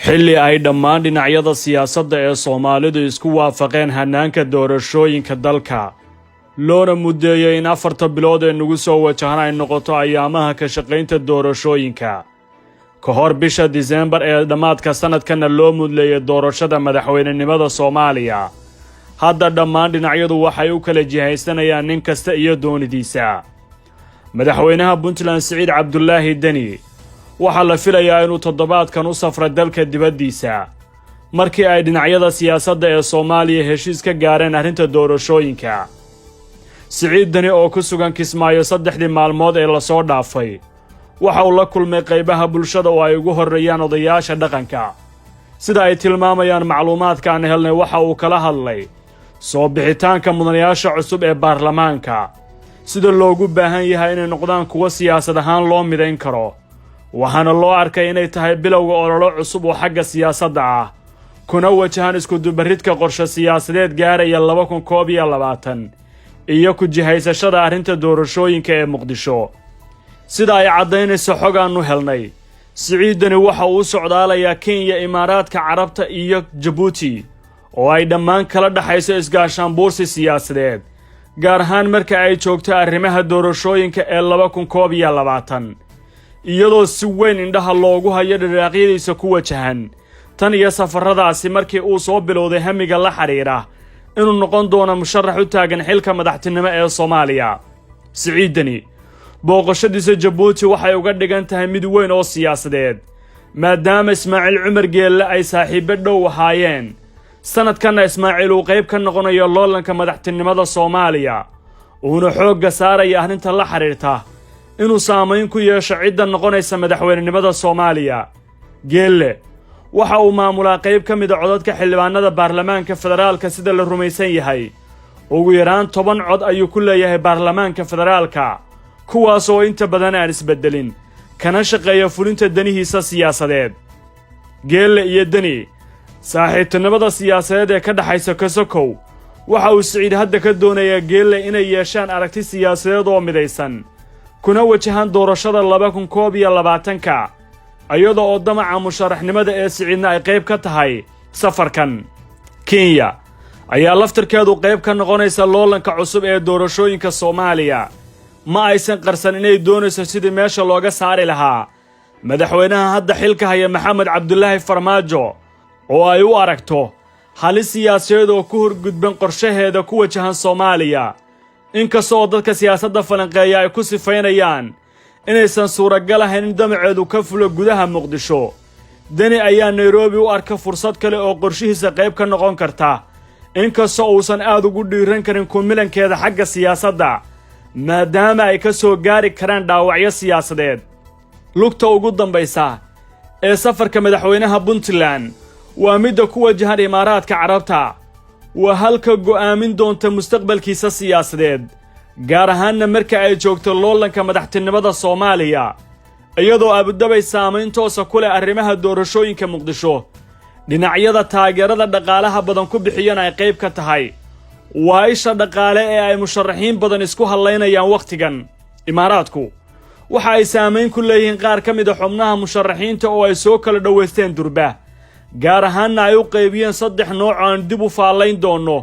xilli ay dhammaan dhinacyada siyaasadda ee Soomaalidu isku waafaqeen hanaanka doorashooyinka dalka loona mudeeyay in 4 bilood ee nagu soo wajahan ay noqoto ayaamaha ka shaqaynta doorashooyinka ka hor bisha December ee dhamaadka sanadkana loo mudleeyay doorashada madaxweynenimada Soomaaliya hadda dhammaan dhinacyadu waxay u kala jihaysanayaan nin kasta iyo doonidiisa madaxweynaha Puntland Siciid Cabdullaahi Deni waxaa la filayaa inuu toddobaadkan u safro dalka dibaddiisa markii ay dhinacyada siyaasadda ee Soomaaliya heshiis ka gaareen arrinta doorashooyinka Siciid Deni oo ku sugan Kismaayo 3 maalmood ee la soo dhaafay waxa uu la kulmay qaybaha bulshada oo ay ugu horeeyaan odayaasha dhaqanka sida ay tilmaamayaan macluumaadka aan helnay waxa uu kala hadlay soo bixitaanka mudanayaasha cusub ee baarlamaanka sida loogu baahan yahay inay noqdaan kuwa siyaasad ahaan loo midayn karo waxaana loo arkay inay tahay bilowga ololo cusub oo xagga siyaasadda ah kuna wajahan isku dubaridka qorshe siyaasadeed gaaraya 2021 iyo ku jihaysashada arrinta doorashooyinka ee Muqdisho sida ay cadaynayso xog aanu helnay Siciid Deni waxa uu socdaalayaa Kenya Imaaraadka Carabta iyo Djibouti oo ay dhammaan kala dhaxayso isgaashaan boorsi siyaasadeed gaar ahaan marka ay joogto arrimaha doorashooyinka ee 2021 iyadoo si weyn indhaha loogu hayo dhaqaaqyadiisa ku wajahan tan iyo safaradaasi markii uu soo bilowday hamiga la xiriira inuu noqon doono musharax u taagan xilka madaxtinimo ee Soomaaliya Siciid Deni booqashadiisa Djibouti waxay uga dhigan tahay mid weyn oo siyaasadeed maadaama Ismaaciil Cumar Geelle ay saaxiibo dhow ahaayeen sanadkan Ismaaciil uu qayb ka noqonayo loolanka madaxtinimada Soomaaliya uuna xoogga saaraya arrinta la xiriirta inuu saameyn ku yeesho cidda noqonaysa madaxweynenimada Soomaaliya Geelle waxa uu maamulaa qayb ka mid ah codadka xildhibaanada baarlamaanka federaalka sida la rumaysan yahay ugu yaraan 10 cod ayuu ku leeyahay baarlamaanka federaalka kuwaas oo inta badan aan isbedelin kana shaqeeya fulinta danihiisa siyaasadeed Geelle iyo Deni saaxiibtinimada siyaasadeed ee ka dhaxaysa Kasokow waxa uu Siciid hadda ka doonayaa Geelle inay yeeshaan aragti siyaasadeed oo midaysan kuna wajahan doorashada 2021 ayadoo oo damaca musharaxnimada ee Siciidna ay qayb ka tahay safarkan Kenya ayaa laftirkeedu qayb ka noqonaysa loolanka cusub ee doorashooyinka Soomaaliya ma aysan qarsan inay doonayso sidii meesha looga saari lahaa madaxweynaha hadda xilka haya Maxamed Cabdullaahi Farmaajo oo ay u aragto halis siyaasadeed oo ku horgudban qorshaheeda ku wajahan Soomaaliya inkastoo dadka siyaasadda falanqeeya ay ku sifaynayaan inaysan suuragal ahayn in damaceedu ka fulo gudaha Muqdisho Deni ayaa Nairobi u arka fursad kale oo qorshihiisa qayb ka noqon karta inkastoo uusan aad ugu dhiiran karin ku milankeeda xagga siyaasadda maadaama ay ka soo gaari karaan dhaawacyo siyaasadeed lugta ugu dambaysa ee safarka madaxweynaha Puntland waa midda ku wajahan Imaaraadka Carabta waa halka go'aamin doonta mustaqbalkiisa siyaasadeed gaar ahaan marka ay joogto loolanka madaxtinimada Soomaaliya iyadoo Abu Dhabi saameyn toos ah ku leh arrimaha doorashooyinka Muqdisho dhinacyada taageerada dhaqaalaha badan ku bixiyaan ay qayb ka tahay waa isha dhaqaale ee ay musharaxiin badan isku halaynayaan waqtigan Imaaraadku waxa ay saameyn ku leeyihiin qaar ka mid ah xubnaha musharaxiinta oo ay soo kala dhaweysteen durba gaar ahaan ay u qaybiyeen 3 nooc aan dib u faalayn doono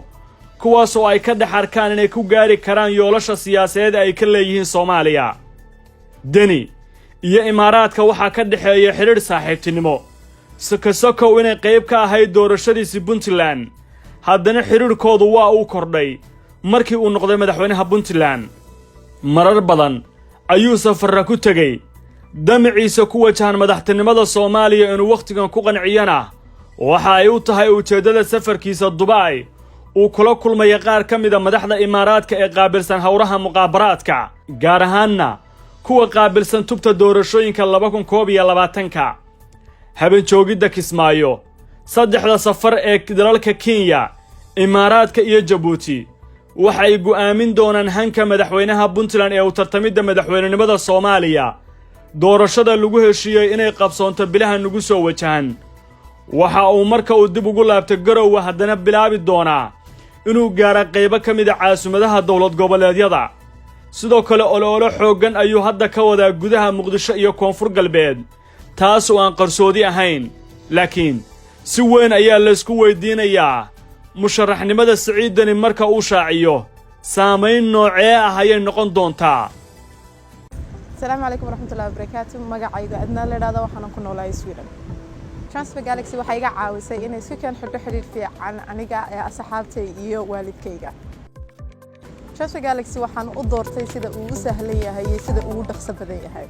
kuwaas oo ay ka dhaxarkaan inay ku gaari karaan yoolasha siyaasadeed ay ka leeyihiin Soomaaliya Deni iyo Imaaraadka waxa ka dhaxeeya xiriir saaxiibtinimo Kasokow inay qayb ka ahayd doorashadiisii Puntland haddana xiriirkoodu waa uu kordhay markii uu noqday madaxweynaha Puntland marar badan ayuu safarra ku tagay damaciisa ku wajahan madaxtinimada Soomaaliya inuu waqtigan ku qanciyana waxa ay u tahay ujeedada safarkiisa Dubai uu kula kulmay qaar ka mid ah madaxda Imaaraadka ee qaabilsan hawraha muqaabaraadka gaar ahaanna kuwa qaabilsan tubta doorashooyinka 2021 habeen joogida Kismaayo 3 safar ee dalalka Kenya Imaaraadka iyo Djibouti waxay go'aamin doonaan hanka madaxweynaha Puntland ee u tartamida madaxweynenimada Soomaaliya doorashada lagu heshiiyay inay qabsoonto bilaha nagu soo wajahan waxa uu marka uu dib ugu laabtay Garowe haddana bilaabi doonaa inuu gaaro qaybo ka mid ah caasimadaha dawlad goboleedyada sidoo kale olole xoogan ayuu hadda ka wadaa gudaha Muqdisho iyo Koonfur Galbeed taas oo aan qarsoodi ahayn laakiin si weyn ayaa la isku weydiinayaa musharaxnimada Siciid Dani marka uu shaaciyo saamayn noocee ah ayay noqon doontaa. السلام عليكم ورحمة الله وبركاته. magacaygu adna leedahay waxaan ku noolahay Sweden. Transfer Galaxy waxay iga caawisay inay isku keen xiriir fiican aniga ee asxaabtay iyo waalidkayga. Transfer Galaxy waxaan u doortay sida uu u sahlan yahay iyo sida uu u dhaqso badan yahay.